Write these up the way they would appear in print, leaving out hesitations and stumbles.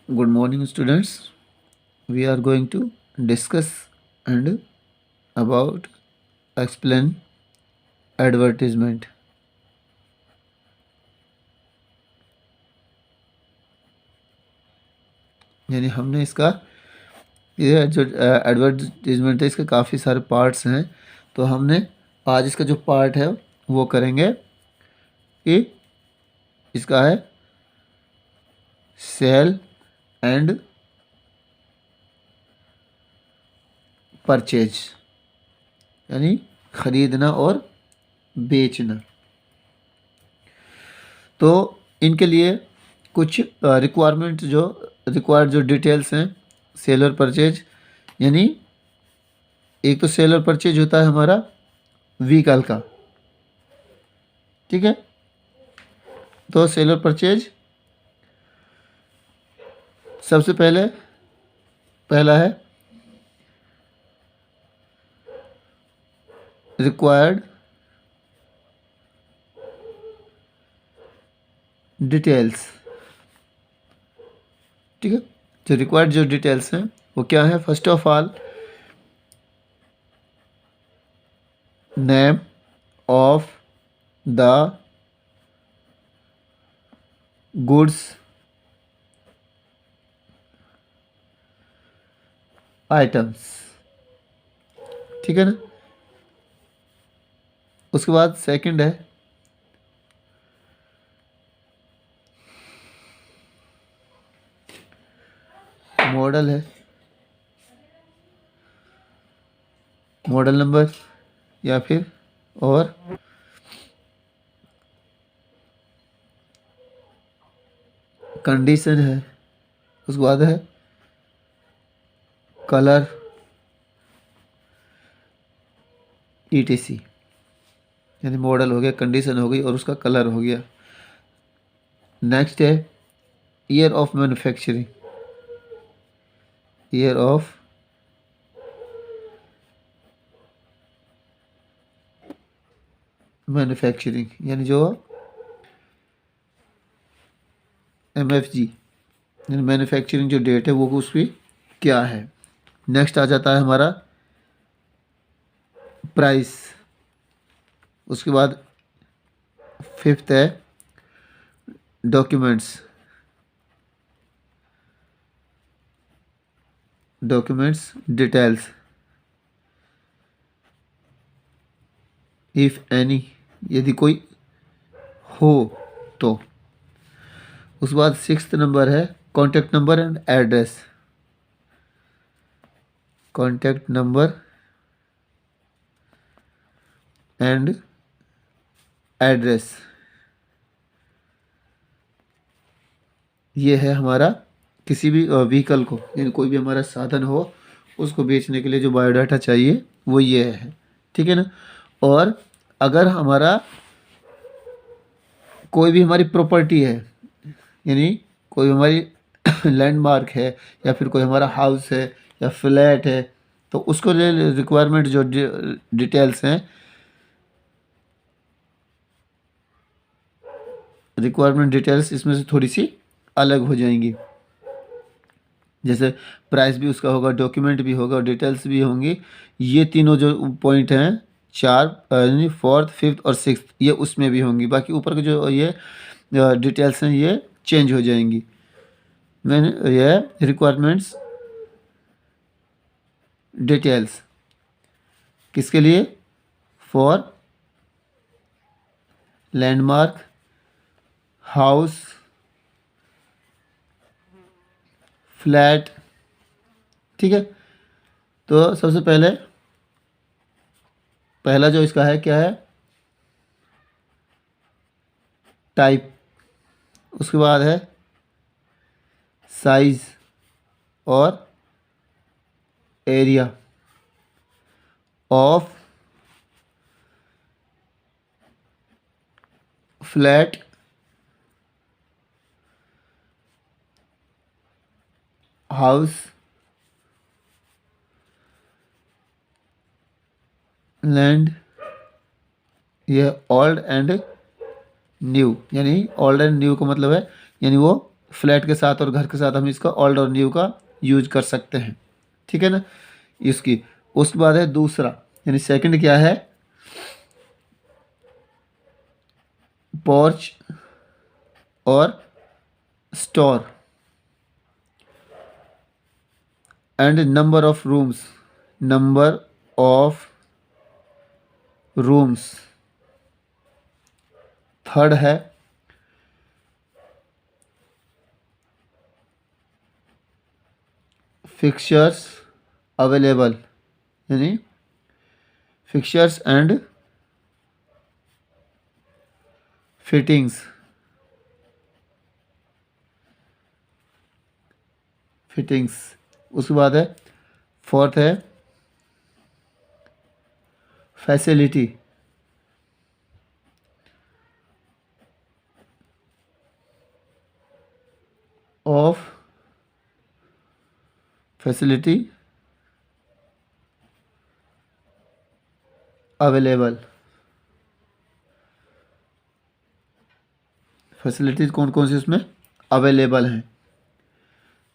Good morning, students. We are going to discuss and about explain advertisement. यानी हमने इसका ये जो एडवर्टीजमेंट है इसके काफ़ी सारे पार्ट्स हैं, तो हमने आज इसका जो पार्ट है वो करेंगे कि इसका है सेल एंड परचेज, यानी खरीदना और बेचना। तो इनके लिए कुछ रिक्वायरमेंट जो रिक्वायर्ड जो डिटेल्स हैं सेल और परचेज, यानी एक तो सेल और परचेज होता है हमारा व्हीकल का, ठीक है। तो सेल और परचेज सबसे पहला है रिक्वायर्ड डिटेल्स, ठीक है। जो रिक्वायर्ड जो डिटेल्स हैं वो क्या है? First of all name of the goods items, ठीक है ना। उसके बाद सेकंड है मॉडल, है मॉडल नंबर या फिर और कंडीशन है। उसके बाद है कलर ETC, यानी मॉडल हो गया, कंडीशन हो गई और उसका कलर हो गया। नेक्स्ट है year of manufacturing, year of manufacturing, यानी जो MFG, यानी मैन्युफैक्चरिंग जो डेट है वो उसकी क्या है। नेक्स्ट आ जाता है हमारा प्राइस। उसके बाद फिफ्थ है डॉक्यूमेंट्स, डिटेल्स इफ एनी, यदि कोई हो तो। उसके बाद सिक्स्थ नंबर है contact number and address, contact number and address, ये है हमारा किसी भी व्हीकल को, यानी कोई भी हमारा साधन हो उसको बेचने के लिए जो बायोडाटा चाहिए वो ये है, ठीक है ना। और अगर हमारा कोई भी हमारी प्रॉपर्टी है, यानी कोई हमारी लैंडमार्क है या फिर कोई हमारा हाउस है या फ्लैट है, तो उसको लिए रिक्वायरमेंट जो डिटेल्स हैं, रिक्वायरमेंट डिटेल्स इसमें से थोड़ी सी अलग हो जाएंगी। जैसे प्राइस भी उसका होगा, डॉक्यूमेंट भी होगा और डिटेल्स भी होंगी। ये तीनों जो पॉइंट हैं, चार यानी फोर्थ, फिफ्थ और सिक्स्थ, ये उसमें भी होंगी। बाकी ऊपर के जो ये डिटेल्स हैं ये चेंज हो जाएंगी। मैंने ये रिक्वायरमेंट्स डिटेल्स किसके लिए? फॉर लैंडमार्क, हाउस, फ्लैट, ठीक है। तो सबसे पहला जो इसका है क्या है? टाइप। उसके बाद है साइज और area of flat, house, land, ये ओल्ड एंड न्यू, यानी ओल्ड एंड न्यू का मतलब है यानी वो फ्लैट के साथ और घर के साथ हम इसका ओल्ड और न्यू का यूज कर सकते हैं। ठीक है ना। इसकी उसके बाद है दूसरा, यानी सेकंड क्या है, पोर्च और store and number of rooms. Third है फिक्सचर्स अवेलेबल, यानी फिक्सचर्स एंड फिटिंग्स। उसके बाद है फोर्थ है facility of facility available. Facilities कौन कौन सी उसमें अवेलेबल हैं।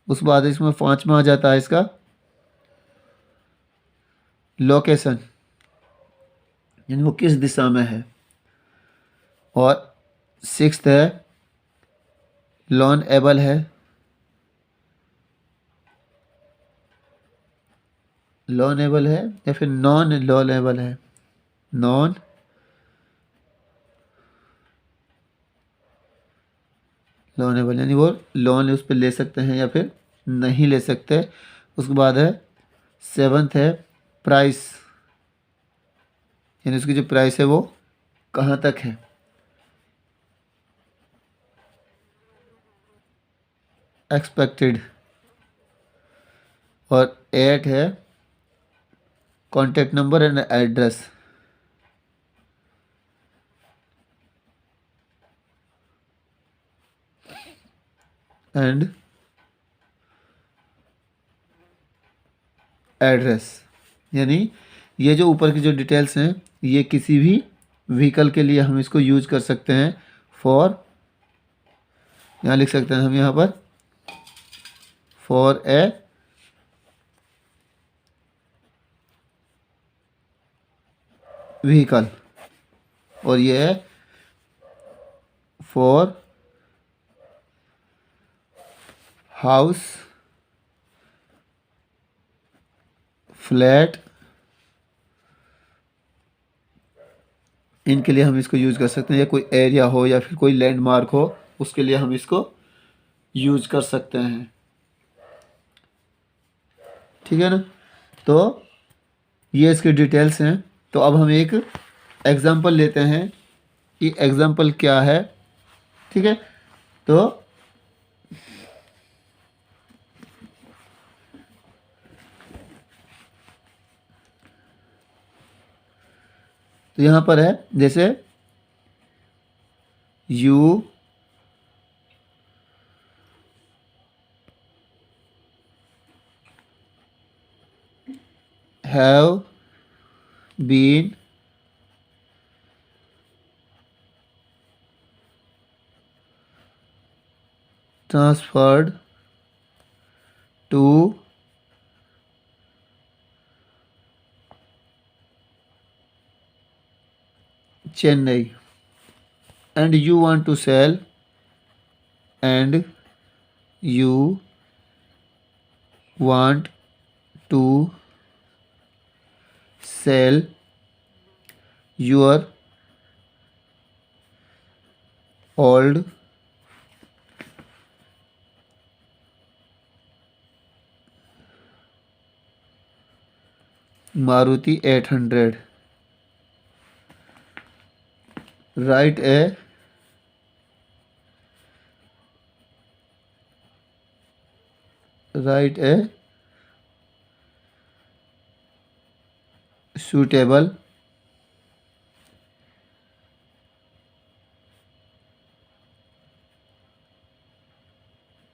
उसके बाद इसमें पांचवा आ जाता है इसका लोकेशन, यानी वो किस दिशा में है। और सिक्स्थ है लॉन एबल है, लॉन एबल है या फिर नॉन लॉन एबल है, नॉन लॉन एबल, यानी वो लोन उस पर ले सकते हैं या फिर नहीं ले सकते। उसके बाद है सेवन्थ है प्राइस, यानी उसकी जो प्राइस है वो कहाँ तक है। एक्सपेक्टेड। और एट है contact number and address. And address, यानी ये जो ऊपर की जो डिटेल्स हैं ये किसी भी व्हीकल के लिए हम इसको यूज कर सकते हैं फॉर, यहाँ लिख सकते हैं हम यहाँ पर फॉर ए व्हीकल, और ये है फॉर हाउस, फ्लैट, इनके लिए हम इसको यूज़ कर सकते हैं, या कोई एरिया हो या फिर कोई लैंडमार्क हो उसके लिए हम इसको यूज़ कर सकते हैं। ठीक है ना। तो ये इसके डिटेल्स हैं। तो अब हम एक एग्जांपल लेते हैं कि एग्जांपल क्या है। ठीक है। तो यहाँ पर है जैसे you have been transferred to Chennai and you want to sell and you want to sell your old Maruti 800, write a suitable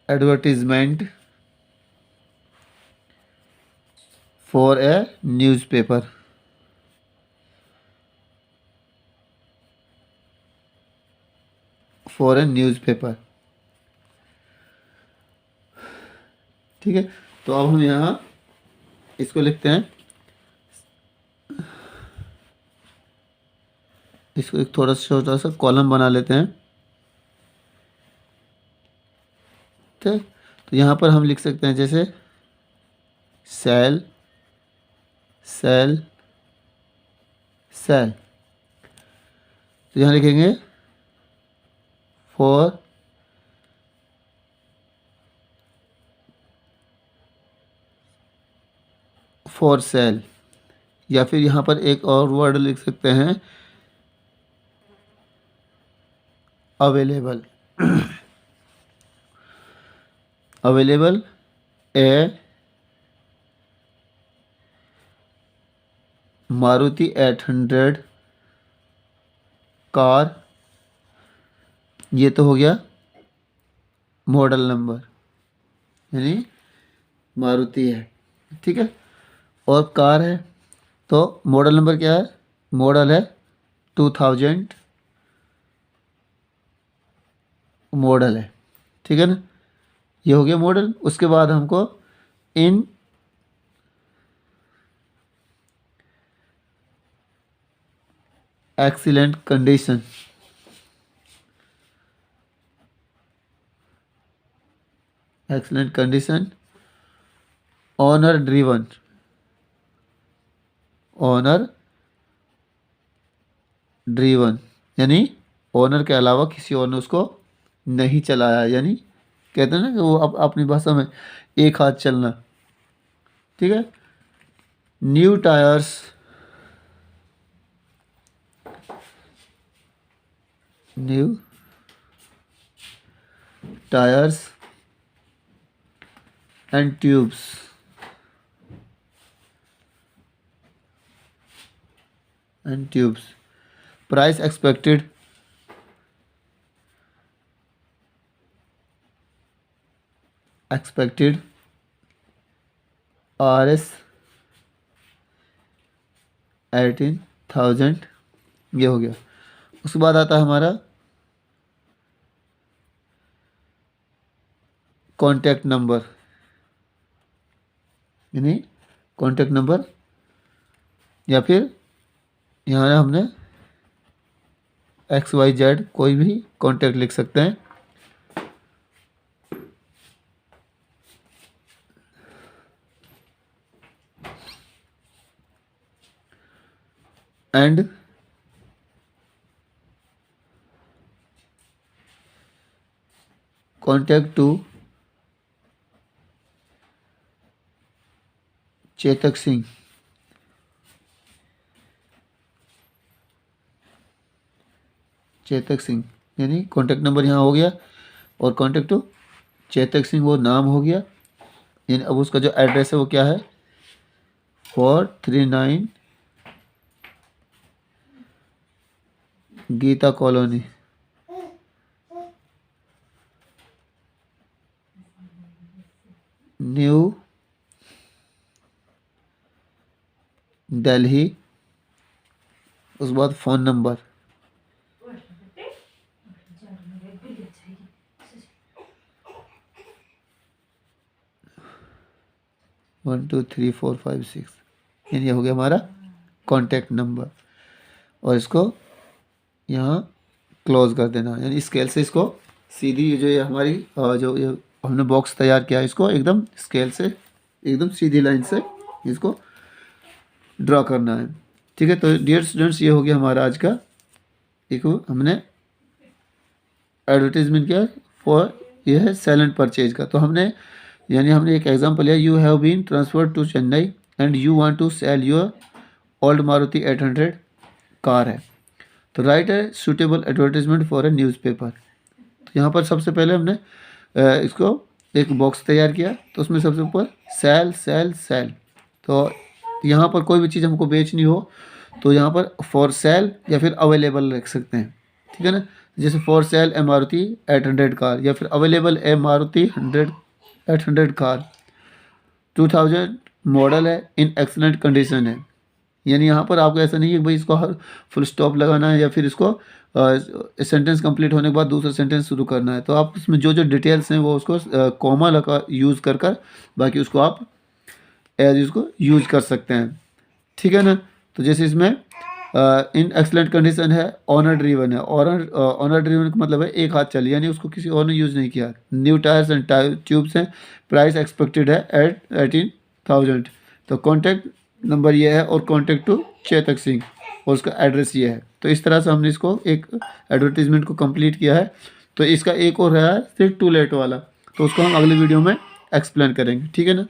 advertisement for a newspaper. ठीक है, तो अब हम यहाँ इसको लिखते हैं, इसको एक थोड़ा सा छोटा सा कॉलम बना लेते हैं। ठीक, तो यहाँ पर हम लिख सकते हैं जैसे सेल सेल सेल, तो यहाँ लिखेंगे फॉर सेल, या फिर यहाँ पर एक और वर्ड लिख सकते हैं अवेलेबल। अवेलेबल ए मारुति 800 कार, ये तो हो गया मॉडल नंबर, यानी मारुति है। ठीक है, और कार है तो मॉडल नंबर क्या है, मॉडल है 2000 मॉडल है। ठीक है ना, ये हो गया मॉडल। उसके बाद हमको in excellent condition, excellent condition, owner driven, owner driven यानी ओनर के अलावा किसी और ने उसको नहीं चलाया, यानी कहते हैं ना कि वो अपनी भाषा में एक हाथ चलना। ठीक है, new tyres, new tyres and tubes, and tubes, price expected, expected RS 18,000, ये हो गया। उसके बाद आता है हमारा कॉन्टैक्ट नंबर, यानी कॉन्टैक्ट नंबर, या फिर यहाँ हमने XYZ कोई भी कॉन्टैक्ट लिख सकते हैं। And contact to Chetak Singh, Chetak Singh यानी कॉन्टैक्ट नंबर यहाँ हो गया, और कॉन्टैक्ट टू चेतक सिंह वो नाम हो गया। यानी अब उसका जो एड्रेस है वो क्या है, 439 गीता कॉलोनी, न्यू दिल्ली। उसके बाद फ़ोन नंबर 1 2 3 4 5 6, यानी ये हो गया हमारा कॉन्टैक्ट नंबर। और इसको यहाँ क्लोज कर देना, यानी स्केल से इसको सीधी जो ये हमारी जो ये हमने बॉक्स तैयार किया है इसको एकदम स्केल से एकदम सीधी लाइन से इसको ड्रा करना है। ठीक है, तो डियर स्टूडेंट्स ये हो गया हमारा आज का एक हमने एडवर्टीजमेंट किया फॉर, ये है साइलेंट परचेज का। तो हमने यानी हमने एक एग्जांपल लिया, you have been transferred to Chennai and you want to sell your old Maruti 800 car है, तो राइट है suitable advertisement for a newspaper. तो यहाँ पर सबसे पहले हमने इसको एक बॉक्स तैयार किया, तो उसमें सबसे ऊपर सेल सेल सेल, तो यहाँ पर कोई भी चीज़ हमको बेचनी हो तो यहाँ पर फॉर सेल या फिर अवेलेबल रख सकते हैं। ठीक है ना, जैसे for sale A Maruti 800 car, या फिर अवेलेबल ए मारुति 800 कार, 2000 मॉडल है, इन एक्सलेंट कंडीशन है। यानी यहाँ पर आपको ऐसा नहीं है कि भाई इसको हर फुल स्टॉप लगाना है या फिर इसको सेंटेंस कंप्लीट होने के बाद दूसरा सेंटेंस शुरू करना है। तो आप इसमें जो जो डिटेल्स हैं वो उसको कॉमा लगा यूज़ कर कर बाकी उसको आप एज इसको यूज कर सकते हैं, ठीक है ना। तो जैसे इसमें इन एक्सलेंट कंडीशन है, ऑनर ड्रीवन है। ऑनर ड्रीवन का मतलब है एक हाथ चली, यानी उसको किसी और ने यूज़ नहीं किया। न्यू टायर्स एंड ट्यूब्स हैं, प्राइस एक्सपेक्टेड है एट 18,000। तो कॉन्टैक्ट नंबर ये है और कॉन्टैक्ट टू चेतक सिंह और उसका एड्रेस ये है। तो इस तरह से हमने इसको एक एडवर्टीजमेंट को कंप्लीट किया है। तो इसका एक और है सिर्फ टू लेट वाला, तो उसको हम अगले वीडियो में एक्सप्लेन करेंगे, ठीक है ना।